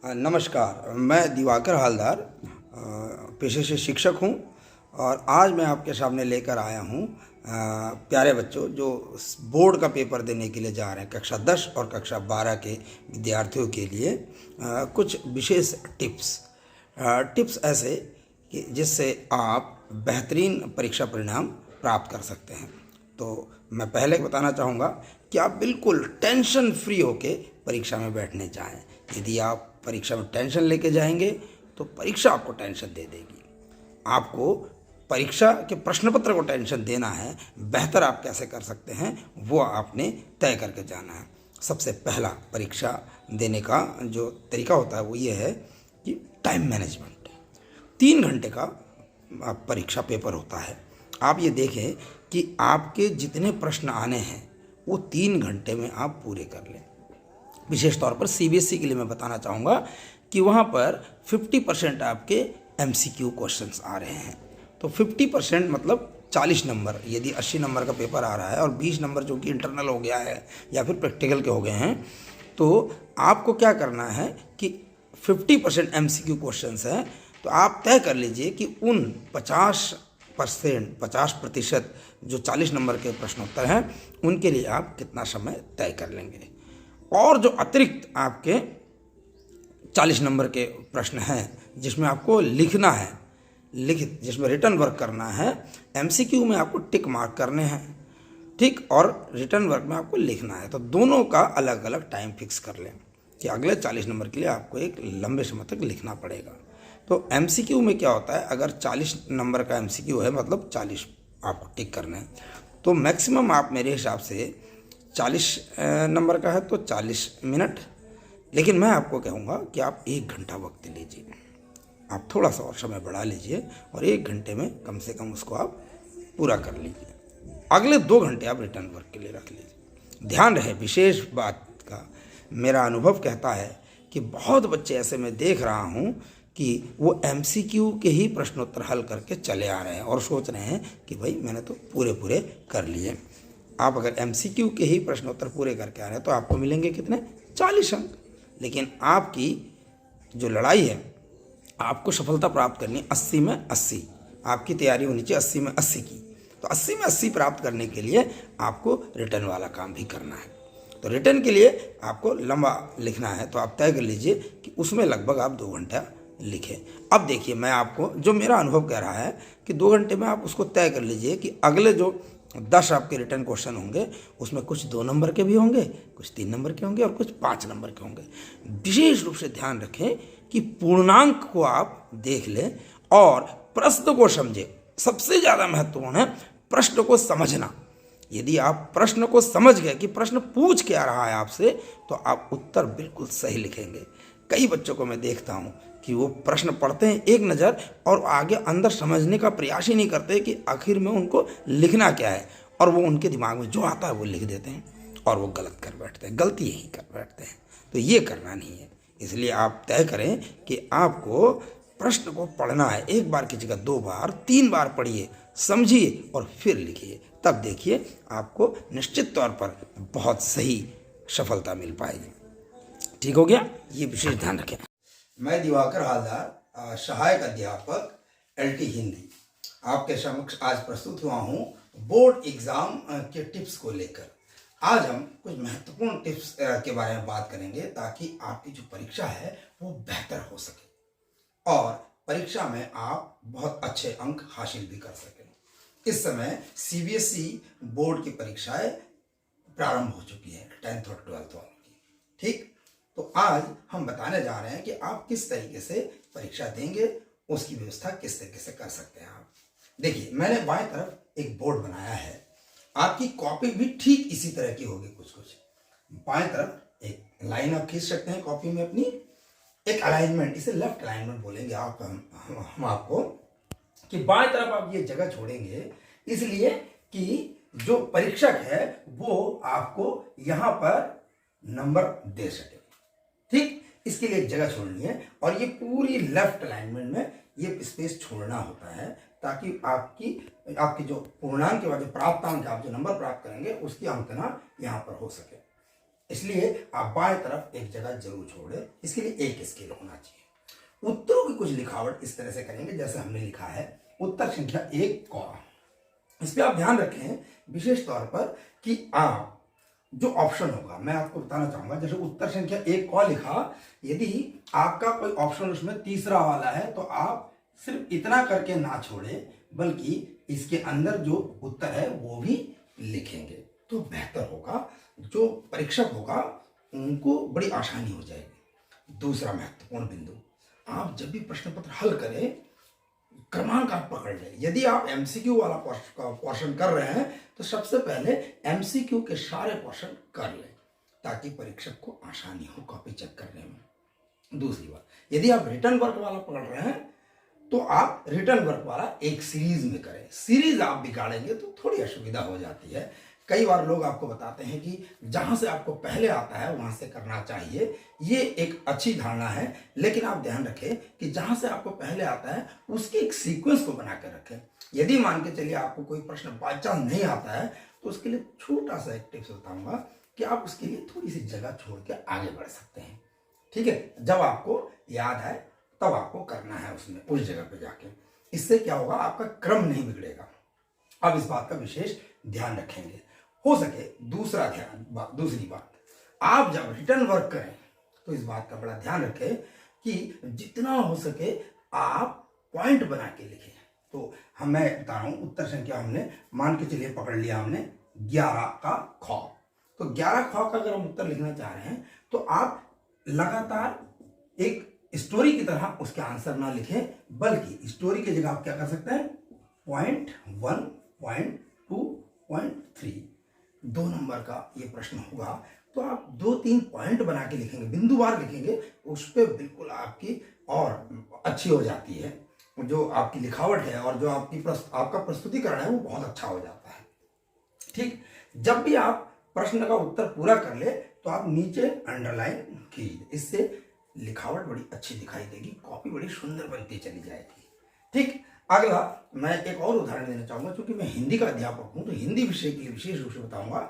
नमस्कार, मैं दिवाकर हालदार पेशे से शिक्षक हूँ और आज मैं आपके सामने लेकर आया हूँ प्यारे बच्चों जो बोर्ड का पेपर देने के लिए जा रहे हैं कक्षा 10 और कक्षा 12 के विद्यार्थियों के लिए कुछ विशेष टिप्स ऐसे कि जिससे आप बेहतरीन परीक्षा परिणाम प्राप्त कर सकते हैं। तो मैं पहले बताना चाहूँगा कि आप बिल्कुल टेंशन फ्री होके परीक्षा में बैठने जाएं। यदि आप परीक्षा में टेंशन लेके जाएंगे तो परीक्षा आपको टेंशन दे देगी। आपको परीक्षा के प्रश्न पत्र को टेंशन देना है, बेहतर आप कैसे कर सकते हैं वो आपने तय करके जाना है। सबसे पहला परीक्षा देने का जो तरीका होता है वो ये है कि टाइम मैनेजमेंट। 3 घंटे का परीक्षा पेपर होता है। आप ये देखें कि आपके जितने प्रश्न आने हैं वो 3 घंटे में आप पूरे कर लें। विशेष तौर पर सीबीएसई के लिए मैं बताना चाहूँगा कि वहाँ पर 50% आपके एमसीक्यू क्वेश्चंस आ रहे हैं। तो 50% मतलब 40 नंबर। यदि 80 नंबर का पेपर आ रहा है और 20 नंबर जो कि इंटरनल हो गया है या फिर प्रैक्टिकल के हो गए हैं, तो आपको क्या करना है कि 50% एमसीक्यू क्वेश्चंस हैं, तो आप तय कर लीजिए कि उन 50% जो 40 नंबर के प्रश्नोत्तर हैं उनके लिए आप कितना समय तय कर लेंगे। और जो अतिरिक्त आपके 40 नंबर के प्रश्न हैं जिसमें आपको लिखना है, लिखित जिसमें रिटर्न वर्क करना है, एमसीक्यू में आपको टिक मार्क करने हैं, ठीक, और रिटर्न वर्क में आपको लिखना है। तो दोनों का अलग अलग टाइम फिक्स कर लें कि अगले 40 नंबर के लिए आपको एक लंबे समय तक लिखना पड़ेगा। तो एमसीक्यू में क्या होता है, अगर 40 नंबर का एमसीक्यू है मतलब 40 आपको टिक करना है, तो मैक्सिमम आप मेरे हिसाब से 40 नंबर का है तो 40 मिनट, लेकिन मैं आपको कहूँगा कि आप 1 घंटा वक्त लीजिए। आप थोड़ा सा और समय बढ़ा लीजिए और 1 घंटे में कम से कम उसको आप पूरा कर लीजिए। अगले 2 घंटे आप रिटर्न वर्क के लिए रख लीजिए। ध्यान रहे विशेष बात का, मेरा अनुभव कहता है कि बहुत बच्चे ऐसे मैं देख रहा हूँ कि वो एमसीक्यू के ही प्रश्नोत्तर हल करके चले आ रहे हैं और सोच रहे हैं कि भाई मैंने तो पूरे कर लिए। आप अगर एमसीक्यू के ही प्रश्नोत्तर पूरे करके आ रहे हैं तो आपको मिलेंगे कितने, 40 अंक। लेकिन आपकी जो लड़ाई है, आपको सफलता प्राप्त करनी 80 में 80, आपकी तैयारी होनी चाहिए 80 में 80 की। तो 80 में 80 प्राप्त करने के लिए आपको रिटर्न वाला काम भी करना है। तो रिटर्न के लिए आपको लंबा लिखना है, तो आप तय कर लीजिए कि उसमें लगभग आप 2 घंटा लिखें। अब देखिए, मैं आपको जो मेरा अनुभव कह रहा है कि 2 घंटे में आप उसको तय कर लीजिए कि अगले जो 10 आपके रिटर्न क्वेश्चन होंगे उसमें कुछ 2 नंबर के भी होंगे, कुछ 3 नंबर के होंगे और कुछ 5 नंबर के होंगे। विशेष रूप से ध्यान रखें कि पूर्णांक को आप देख लें और प्रश्न को समझें। सबसे ज़्यादा महत्वपूर्ण है प्रश्न को समझना। यदि आप प्रश्न को समझ गए कि प्रश्न पूछ क्या रहा है आपसे, तो आप उत्तर बिल्कुल सही लिखेंगे। कई बच्चों को मैं देखता हूँ कि वो प्रश्न पढ़ते हैं एक नज़र और आगे अंदर समझने का प्रयास ही नहीं करते कि आखिर में उनको लिखना क्या है, और वो उनके दिमाग में जो आता है वो लिख देते हैं और वो गलत कर बैठते हैं, गलती यही कर बैठते हैं। तो ये करना नहीं है। इसलिए आप तय करें कि आपको प्रश्न को पढ़ना है, 1 बार की जगह 2 बार 3 बार पढ़िए, समझिए और फिर लिखिए। तब देखिए आपको निश्चित तौर पर बहुत सही सफलता मिल पाएगी। ठीक हो गया, ये विशेष ध्यान रखें। मैं दिवाकर हालदार, सहायक अध्यापक एलटी हिंदी, आपके समक्ष आज प्रस्तुत हुआ हूँ बोर्ड एग्जाम के टिप्स को लेकर। आज हम कुछ महत्वपूर्ण टिप्स के बारे में बात करेंगे ताकि आपकी जो परीक्षा है वो बेहतर हो सके और परीक्षा में आप बहुत अच्छे अंक हासिल भी कर सकें। इस समय सीबीएसई बोर्ड की परीक्षाएं प्रारंभ हो चुकी है, 10th और 12th वालों की, ठीक। तो आज हम बताने जा रहे हैं कि आप किस तरीके से परीक्षा देंगे, उसकी व्यवस्था किस तरीके से कर सकते हैं। आप देखिए, मैंने बाएं तरफ एक बोर्ड बनाया है, आपकी कॉपी भी ठीक इसी तरह की होगी। कुछ बाएं तरफ एक लाइन आप खींच सकते हैं कॉपी में अपनी, एक अलाइनमेंट, इसे लेफ्ट अलाइनमेंट बोलेंगे आप, हम आपको, कि बाएं तरफ आप ये जगह छोड़ेंगे इसलिए कि जो परीक्षक है वो आपको यहां पर नंबर दे सके, ठीक। इसके लिए एक जगह छोड़नी है और ये पूरी लेफ्ट अलाइनमेंट में ये स्पेस छोड़ना होता है ताकि आपकी जो पूर्णांक के बाद जो प्राप्तांक आप जो नंबर प्राप्त करेंगे उसकी अंकना यहाँ पर हो सके। इसलिए आप बाएं तरफ एक जगह जरूर छोड़ें, इसके लिए एक स्केल होना चाहिए। उत्तरों की कुछ लिखावट इस तरह से करेंगे जैसे हमने लिखा है उत्तर संख्या 1 क। इस पे आप ध्यान रखें विशेष तौर पर कि आप जो ऑप्शन होगा, मैं आपको बताना चाहूंगा, जैसे उत्तर संख्या 1 क लिखा, यदि आपका कोई ऑप्शन उसमें तीसरा वाला है तो आप सिर्फ इतना करके ना छोड़े, बल्कि इसके अंदर जो उत्तर है वो भी लिखेंगे तो बेहतर होगा। जो परीक्षक होगा उनको बड़ी आसानी हो जाएगी। दूसरा महत्वपूर्ण बिंदु, आप जब भी प्रश्न पत्र हल करें क्रमांक आप पकड़ लें। यदि आप एमसीक्यू वाला पोर्शन कर रहे हैं तो सबसे पहले एमसीक्यू के सारे पोर्शन कर लें ताकि परीक्षक को आसानी हो कॉपी चेक करने में। दूसरी बात, यदि आप रिटर्न वर्क वाला पकड़ रहे हैं तो आप रिटर्न वर्क वाला एक सीरीज में करें। सीरीज आप बिगाड़ेंगे तो थोड़ी असुविधा हो जाती है। कई बार लोग आपको बताते हैं कि जहां से आपको पहले आता है वहां से करना चाहिए, ये एक अच्छी धारणा है, लेकिन आप ध्यान रखें कि जहां से आपको पहले आता है उसके एक सीक्वेंस को बना कर रखें। यदि मान के चलिए आपको कोई प्रश्न बाई चांस नहीं आता है तो उसके लिए छोटा सा एक टिप्स बताऊंगा कि आप उसके लिए थोड़ी सी जगह छोड़ के आगे बढ़ सकते हैं। ठीक है, जब आपको याद है तब आपको करना है उसमें उस जगह पे जाके। इससे क्या होगा, आपका क्रम नहीं बिगड़ेगा। अब इस बात का विशेष ध्यान रखेंगे। हो सके दूसरी बात, आप जब रिटर्न वर्क करें तो इस बात का बड़ा ध्यान रखें कि जितना हो सके आप पॉइंट बना के लिखें। तो मैं बता रहा हूं, उत्तर संख्या हमने मान के चलिए पकड़ लिया हमने 11 का ख। तो 11 ख का अगर हम उत्तर लिखना चाह रहे हैं तो आप लगातार एक स्टोरी की तरह उसके आंसर ना लिखें, बल्कि स्टोरी की जगह आप क्या कर सकते हैं, पॉइंट 1, पॉइंट 2, पॉइंट 3, 2 नंबर का ये प्रश्न होगा तो आप 2-3 पॉइंट बना के लिखेंगे, बिंदुवार लिखेंगे, उस पर बिल्कुल आपकी और अच्छी हो जाती है। जो आपकी लिखावट है और जो आपका प्रस्तुतिकरण है वो बहुत अच्छा हो जाता है। ठीक, जब भी आप प्रश्न का उत्तर पूरा कर ले तो आप नीचे अंडरलाइन कीजिए, इससे लिखावट बड़ी अच्छी दिखाई देगी, कॉपी बड़ी सुंदर बनती चली जाएगी। ठीक, अगला मैं एक और उदाहरण देना चाहूंगा। क्योंकि मैं हिंदी का अध्यापक हूं तो हिंदी विषय के लिए विशेष रूप से बताऊंगा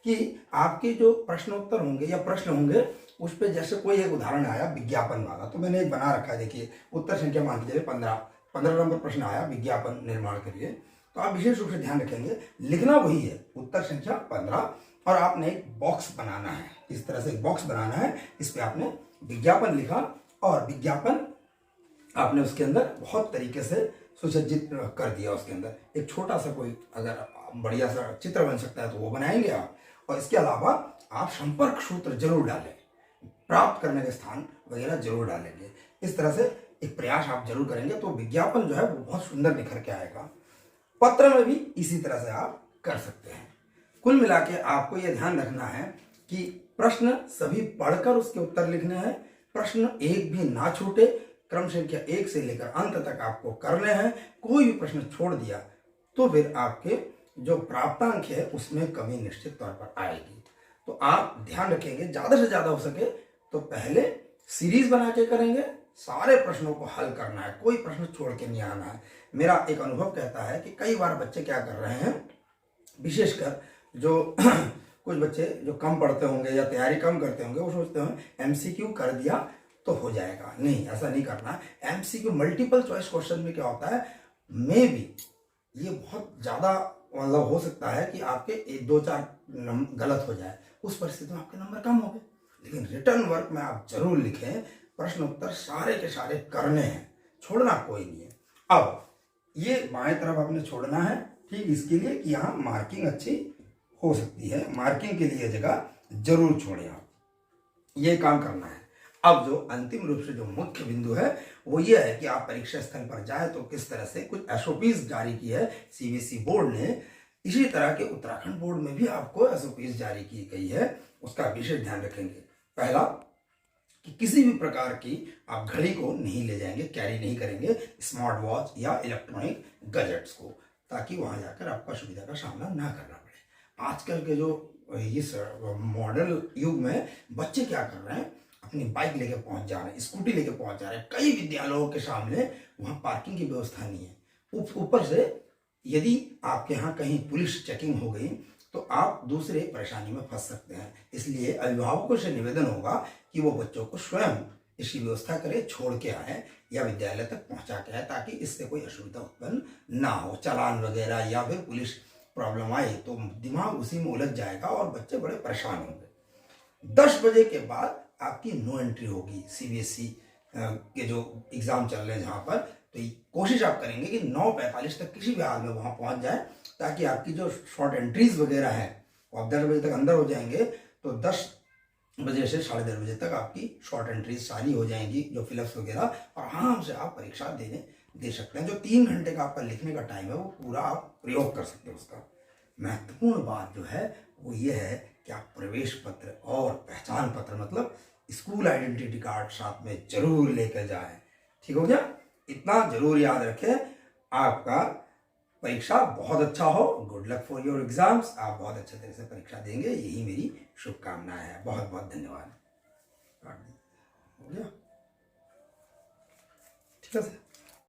कि आपके जो प्रश्नोत्तर होंगे या प्रश्न होंगे उस पर जैसे कोई एक उदाहरण आया विज्ञापन वाला, तो मैंने एक बना रखा है। देखिए उत्तर संख्या मान लीजिए 15 नंबर प्रश्न आया, विज्ञापन निर्माण करिए। तो आप विशेष रूप से ध्यान रखेंगे, लिखना वही है उत्तर संख्या 15 और आपने एक बॉक्स बनाना है। इस तरह से एक बॉक्स बनाना है, इस पर आपने विज्ञापन लिखा और विज्ञापन आपने उसके अंदर बहुत तरीके से सुसज्जित कर दिया। उसके अंदर एक छोटा सा कोई अगर बढ़िया सा चित्र बन सकता है तो वो बनाएंगे आप। और इसके अलावा आप संपर्क सूत्र जरूर डालें, प्राप्त करने के स्थान वगैरह जरूर डालेंगे। इस तरह से एक प्रयास आप जरूर करेंगे तो विज्ञापन जो है वो बहुत सुंदर निखर के आएगा। पत्र में भी इसी तरह से आप कर सकते हैं। कुल मिला के आपको यह ध्यान रखना है कि प्रश्न सभी पढ़कर उसके उत्तर लिखने हैं, प्रश्न एक भी ना छूटे, क्रम संख्या 1 से लेकर अंत तक आपको करने हैं। कोई भी प्रश्न छोड़ दिया तो फिर आपके जो प्राप्तांक है उसमें कमी निश्चित तौर पर आएगी। तो आप ध्यान रखेंगे ज्यादा से ज्यादा हो सके तो पहले सीरीज बना के करेंगे, सारे प्रश्नों को हल करना है, कोई प्रश्न छोड़ के नहीं आना है। मेरा एक अनुभव कहता है कि कई बार बच्चे क्या कर रहे हैं, विशेषकर जो कुछ बच्चे जो कम पढ़ते होंगे या तैयारी कम करते होंगे, वो सोचते हैं एमसीक्यू कर दिया तो हो जाएगा। नहीं, ऐसा नहीं करना। एमसीक्यू मल्टीपल चॉइस क्वेश्चन में क्या होता है, मे भी ये बहुत ज्यादा मतलब हो सकता है कि आपके 2-4 गलत हो जाए, उस परिस्थिति में आपके नंबर कम हो गए। लेकिन रिटर्न वर्क में आप जरूर लिखें, प्रश्न उत्तर सारे के सारे करने हैं, छोड़ना कोई नहीं है। अब ये बाएं तरफ आपने छोड़ना है, ठीक इसके लिए कि यहाँ मार्किंग अच्छी हो सकती है, मार्किंग के लिए जगह जरूर छोड़ें आप, ये काम करना है। अब जो अंतिम रूप से जो मुख्य बिंदु है वो ये है कि आप परीक्षा स्थल पर जाए तो किस तरह से कुछ एसओपीज जारी की है सीबीएसई बोर्ड ने, इसी तरह के उत्तराखंड बोर्ड में भी आपको एसओपीज जारी की गई है, उसका विशेष ध्यान रखेंगे। पहला कि किसी भी प्रकार की आप घड़ी को नहीं ले जाएंगे, कैरी नहीं करेंगे, स्मार्ट वॉच या इलेक्ट्रॉनिक गैजेट्स को, ताकि वहां जाकर आपको असुविधा का सामना ना करना पड़े। आजकल के जो इस मॉडर्न युग में बच्चे क्या कर रहे हैं, अपनी बाइक लेके पहुंच जा रहे हैं, स्कूटी लेके पहुंच जा रहे हैं। कई विद्यालयों के सामने वहां पार्किंग की व्यवस्था नहीं है। ऊपर से यदि आपके यहाँ कहीं पुलिस चेकिंग हो गई तो आप दूसरे परेशानी में फंस सकते हैं। इसलिए अभिभावकों से निवेदन होगा कि वो बच्चों को स्वयं इसकी व्यवस्था करें, छोड़ के आए या विद्यालय तक पहुंचा के आए, ताकि इससे कोई असुविधा उत्पन्न ना हो। चालान वगैरह या फिर पुलिस प्रॉब्लम आई तो दिमाग उसी में उलझ जाएगा और बच्चे बड़े परेशान होंगे। 10 बजे के बाद आपकी नो एंट्री होगी। सीबीएसई के जो एग्ज़ाम चल रहे हैं जहाँ पर, तो कोशिश आप करेंगे कि 9:45 तक किसी भी हाल में वहाँ पहुँच जाए, ताकि आपकी जो शॉर्ट एंट्रीज वगैरह हैं वो आप 10 बजे तक अंदर हो जाएंगे, तो 10 बजे से 10:30 बजे तक आपकी शॉर्ट एंट्रीज सारी हो जाएंगी, जो फिलअप्स वगैरह, और आराम से आप परीक्षा दे सकते हैं। जो 3 घंटे का आपका लिखने का टाइम है वो पूरा आप प्रयोग कर सकते हैं उसका। महत्वपूर्ण बात जो है वो ये है कि आप प्रवेश पत्र और पहचान पत्र, मतलब स्कूल आइडेंटिटी कार्ड साथ में जरूर लेकर जाएं। ठीक हो गया? इतना जरूर याद रखें। आपका परीक्षा बहुत अच्छा हो। Good luck for your exams. आप बहुत अच्छे तरह से परीक्षा देंगे, यही मेरी शुभकामनाएं हैं। बहुत बहुत धन्यवाद। हो गया? ठीक है सर।